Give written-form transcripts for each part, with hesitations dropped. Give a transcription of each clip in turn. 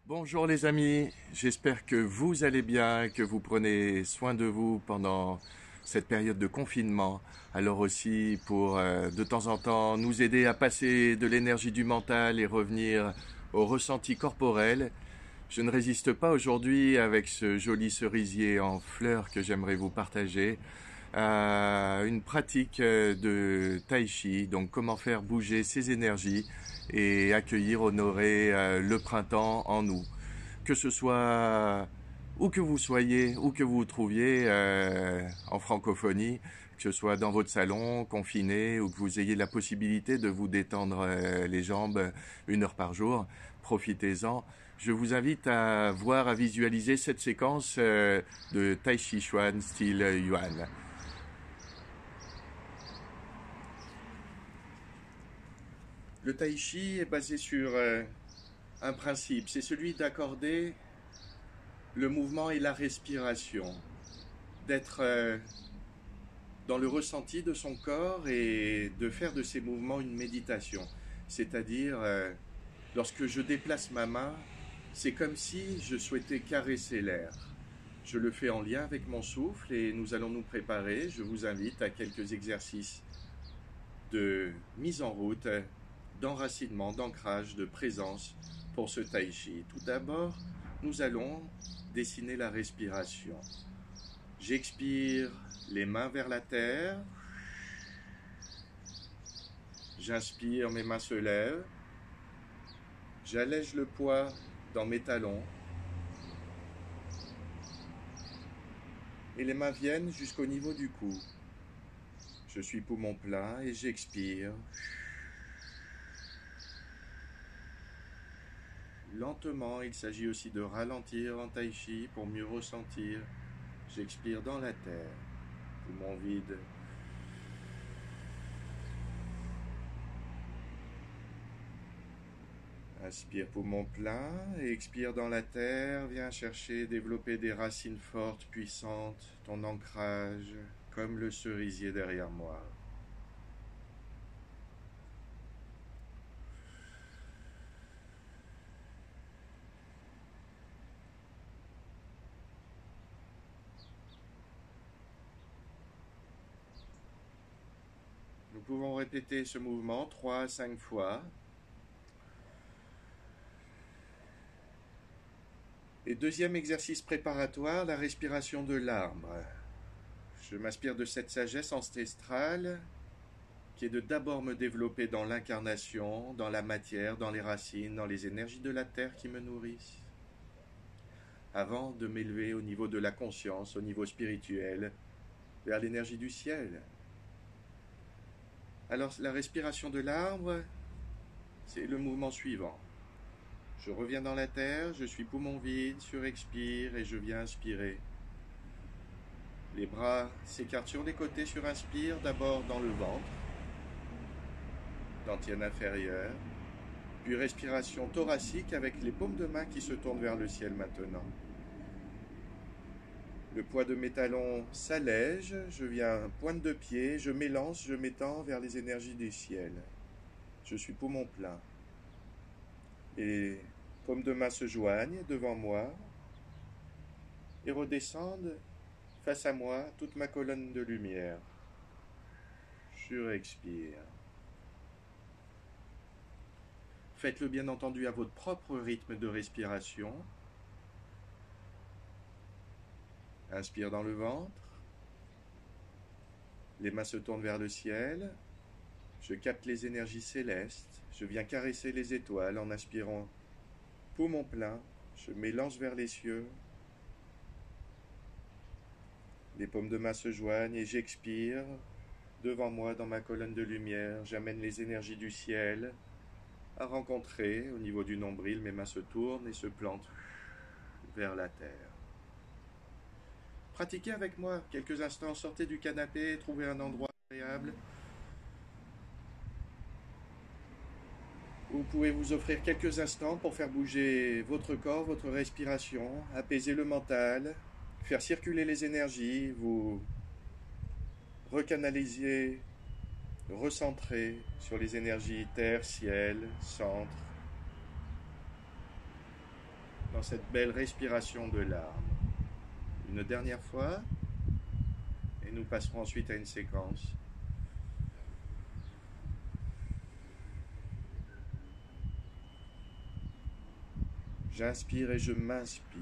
Bonjour les amis, j'espère que vous allez bien, que vous prenez soin de vous pendant cette période de confinement. Alors aussi pour de temps en temps nous aider à passer de l'énergie du mental et revenir au ressenti corporel. Je ne résiste pas aujourd'hui avec ce joli cerisier en fleurs que j'aimerais vous partager à une pratique de tai chi, donc comment faire bouger ses énergies et accueillir, honorer le printemps en nous. Que ce soit où que vous soyez, où que vous vous trouviez en francophonie, que ce soit dans votre salon, confiné, ou que vous ayez la possibilité de vous détendre les jambes 1 heure par jour, profitez-en. Je vous invite à voir, à visualiser cette séquence de Tai Chi Chuan style Yuan. Le Tai Chi est basé sur un principe, c'est celui d'accorder le mouvement et la respiration, d'être dans le ressenti de son corps et de faire de ces mouvements une méditation. C'est-à-dire, lorsque je déplace ma main, c'est comme si je souhaitais caresser l'air. Je le fais en lien avec mon souffle et nous allons nous préparer. Je vous invite à quelques exercices de mise en route, d'enracinement, d'ancrage, de présence pour ce tai chi. Tout d'abord, nous allons dessiner la respiration. J'expire les mains vers la terre. J'inspire, mes mains se lèvent. J'allège le poids dans mes talons. Et les mains viennent jusqu'au niveau du cou. Je suis poumon plein et j'expire. Lentement, il s'agit aussi de ralentir en tai chi pour mieux ressentir. J'expire dans la terre, poumon vide. Inspire poumon plein et expire dans la terre. Viens chercher, développer des racines fortes, puissantes, ton ancrage, comme le cerisier derrière moi. Nous pouvons répéter ce mouvement 3 à 5 fois. Et deuxième exercice préparatoire, la respiration de l'arbre. Je m'inspire de cette sagesse ancestrale qui est de d'abord me développer dans l'incarnation, dans la matière, dans les racines, dans les énergies de la terre qui me nourrissent, avant de m'élever au niveau de la conscience, au niveau spirituel, vers l'énergie du ciel. Alors la respiration de l'arbre, c'est le mouvement suivant. Je reviens dans la terre, je suis poumon vide, surexpire et je viens inspirer. Les bras s'écartent sur les côtés sur inspire, d'abord dans le ventre, dantienne inférieure, puis respiration thoracique avec les paumes de main qui se tournent vers le ciel maintenant. Le poids de mes talons s'allège, je viens pointe de pied, je m'élance, je m'étends vers les énergies du ciel. Je suis poumon plein. Les paumes de main se joignent devant moi et redescendent face à moi toute ma colonne de lumière. Je expire. Faites-le bien entendu à votre propre rythme de respiration. Inspire dans le ventre. Les mains se tournent vers le ciel. Je capte les énergies célestes. Je viens caresser les étoiles en inspirant poumon plein. Je m'élance vers les cieux. Les paumes de main se joignent et j'expire. Devant moi, dans ma colonne de lumière, j'amène les énergies du ciel à rencontrer au niveau du nombril. Mes mains se tournent et se plantent vers la terre. Pratiquez avec moi quelques instants, sortez du canapé, trouvez un endroit agréable. Vous pouvez vous offrir quelques instants pour faire bouger votre corps, votre respiration, apaiser le mental, faire circuler les énergies, vous recanaliser, recentrer sur les énergies terre, ciel, centre. dans cette belle respiration de larmes. Une dernière fois, et nous passerons ensuite à une séquence. J'inspire et je m'inspire.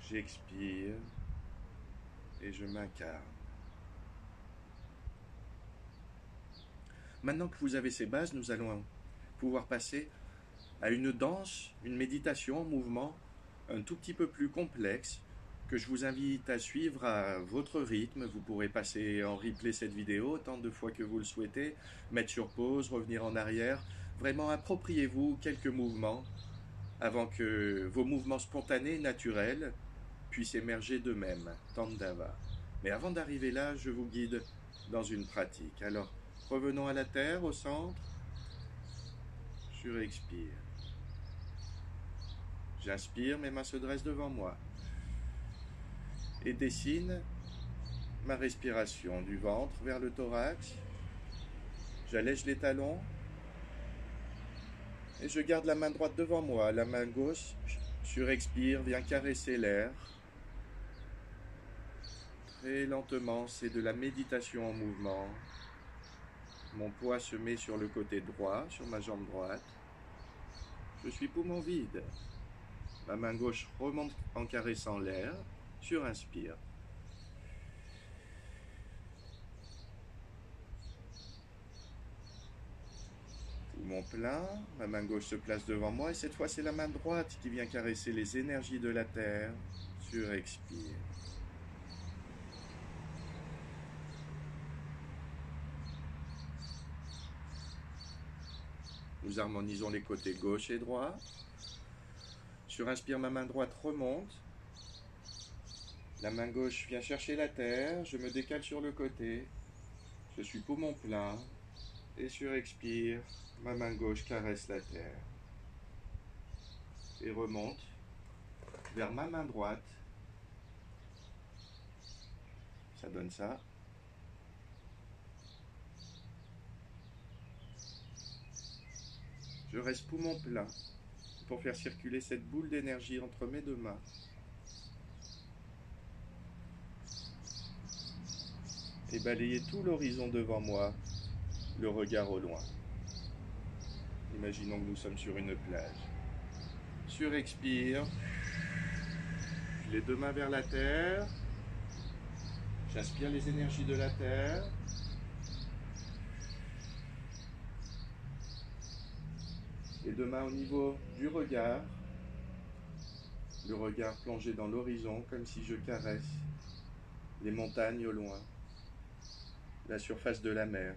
J'expire et je m'incarne. Maintenant que vous avez ces bases, nous allons pouvoir passer à une danse, une méditation en mouvement un tout petit peu plus complexe que je vous invite à suivre à votre rythme. Vous pourrez passer en replay cette vidéo autant de fois que vous le souhaitez, mettre sur pause, revenir en arrière. Vraiment, appropriez-vous quelques mouvements avant que vos mouvements spontanés, naturels, puissent émerger d'eux-mêmes, Tandava. Mais avant d'arriver là, je vous guide dans une pratique. Alors, revenons à la terre, au centre. Surexpire. J'inspire, mes mains se dressent devant moi. Et dessine ma respiration du ventre vers le thorax. J'allège les talons. Et je garde la main droite devant moi. La main gauche, surexpire, vient caresser l'air. Très lentement, c'est de la méditation en mouvement. Mon poids se met sur le côté droit, sur ma jambe droite. Je suis poumon vide. Ma main gauche remonte en caressant l'air. Surinspire. Poumon plein. Ma main gauche se place devant moi. Et cette fois, c'est la main droite qui vient caresser les énergies de la terre. Surexpire. Nous harmonisons les côtés gauche et droit. Surinspire, ma main droite remonte. La main gauche vient chercher la terre. Je me décale sur le côté. Je suis poumon plein. Et surexpire, ma main gauche caresse la terre. Et remonte vers ma main droite. Ça donne ça. Je reste poumon plein pour faire circuler cette boule d'énergie entre mes deux mains. Et balayer tout l'horizon devant moi, le regard au loin. Imaginons que nous sommes sur une plage. Surexpire. Les deux mains vers la terre. J'inspire les énergies de la terre. Les deux mains au niveau du regard. Le regard plongé dans l'horizon comme si je caresse les montagnes au loin. La surface de la mer.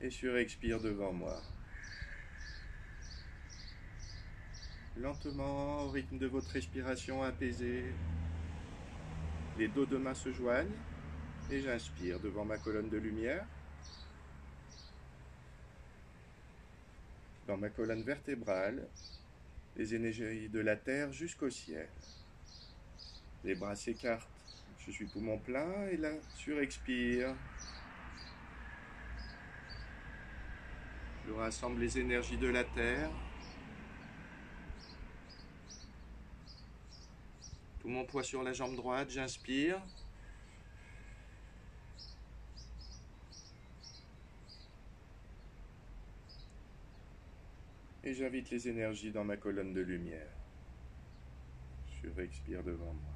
Et surexpire devant moi. Lentement, au rythme de votre respiration apaisée, les dos de main se joignent et j'inspire devant ma colonne de lumière. Dans ma colonne vertébrale, les énergies de la terre jusqu'au ciel. Les bras s'écartent, je suis poumon plein et là, surexpire. Je rassemble les énergies de la terre. Tout mon poids sur la jambe droite, j'inspire. Et j'invite les énergies dans ma colonne de lumière. Surexpire devant moi.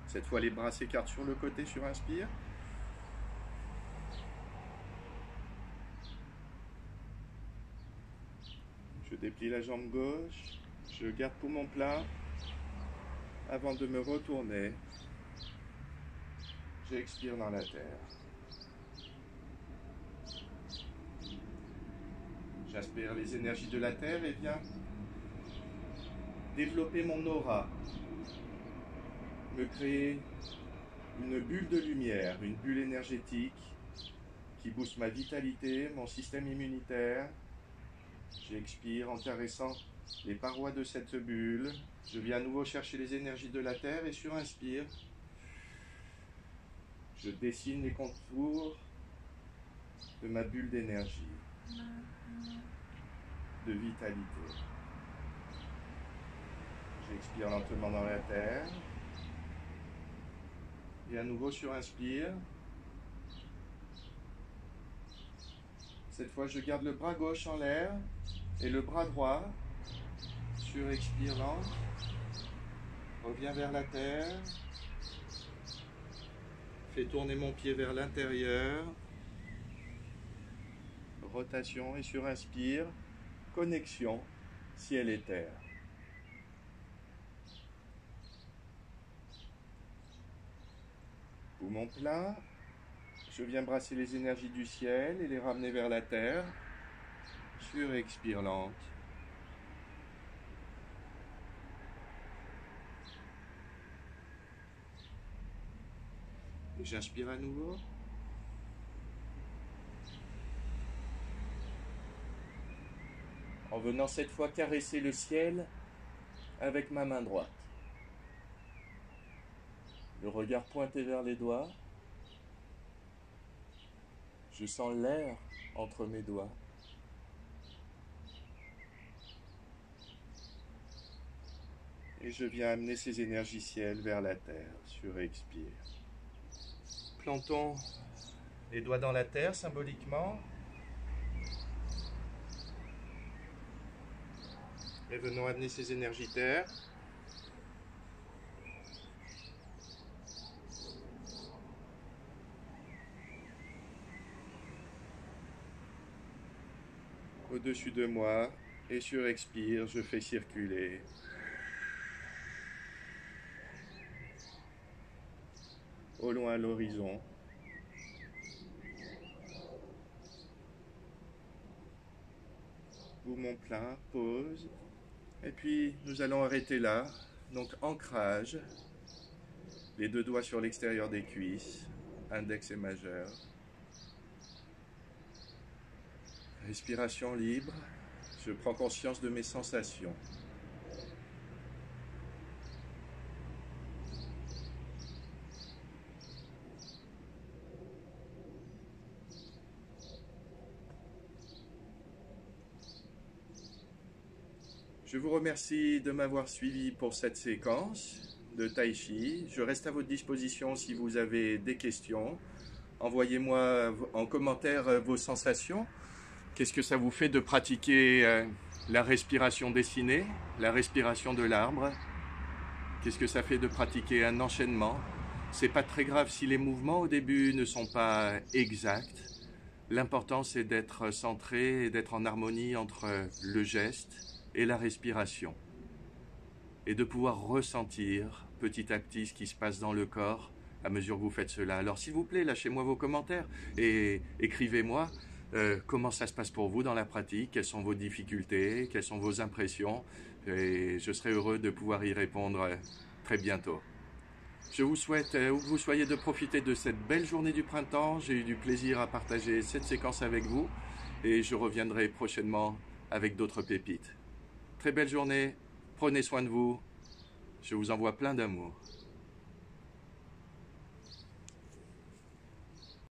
Cette fois, les bras s'écartent sur le côté, surinspire. Je déplie la jambe gauche. Je garde poumon plein. Avant de me retourner, j'expire dans la terre. J'aspire les énergies de la terre et viens développer mon aura. Me créer une bulle de lumière, une bulle énergétique qui booste ma vitalité, mon système immunitaire, J'expire en caressant les parois de cette bulle. Je viens à nouveau chercher les énergies de la Terre et sur inspire, je dessine les contours de ma bulle d'énergie, de vitalité. J'expire lentement dans la Terre. Et à nouveau sur inspire. Cette fois, je garde le bras gauche en l'air et le bras droit. Sur expire lente. Reviens vers la terre. Fais tourner mon pied vers l'intérieur. Rotation et sur inspire. Connexion ciel et terre. Poumon plein. Je viens brasser les énergies du ciel et les ramener vers la terre. Sur expire lente. Et j'inspire à nouveau. En venant cette fois caresser le ciel avec ma main droite. Le regard pointé vers les doigts. Je sens l'air entre mes doigts. Et je viens amener ces énergies ciel vers la terre. Sur expire. Plantons les doigts dans la terre symboliquement. Et venons amener ces énergies terre. Au-dessus de moi, et sur expire, je fais circuler. Au loin à l'horizon. Poumon plein, pause. Et puis nous allons arrêter là. Donc ancrage. Les deux doigts sur l'extérieur des cuisses, index et majeur. Respiration libre. Je prends conscience de mes sensations. Je vous remercie de m'avoir suivi pour cette séquence de Tai Chi. Je reste à votre disposition si vous avez des questions. Envoyez-moi en commentaire vos sensations. Qu'est-ce que ça vous fait de pratiquer la respiration dessinée, la respiration de l'arbre? Qu'est-ce que ça fait de pratiquer un enchaînement? C'est pas très grave si les mouvements au début ne sont pas exacts. L'important c'est d'être centré et d'être en harmonie entre le geste et la respiration. Et de pouvoir ressentir petit à petit ce qui se passe dans le corps à mesure que vous faites cela. Alors s'il vous plaît, lâchez-moi vos commentaires et écrivez-moi comment ça se passe pour vous dans la pratique, quelles sont vos difficultés, quelles sont vos impressions, et je serai heureux de pouvoir y répondre très bientôt. Je vous souhaite, où que vous soyez, de profiter de cette belle journée du printemps. J'ai eu du plaisir à partager cette séquence avec vous et je reviendrai prochainement avec d'autres pépites. Très belle journée, prenez soin de vous, je vous envoie plein d'amour.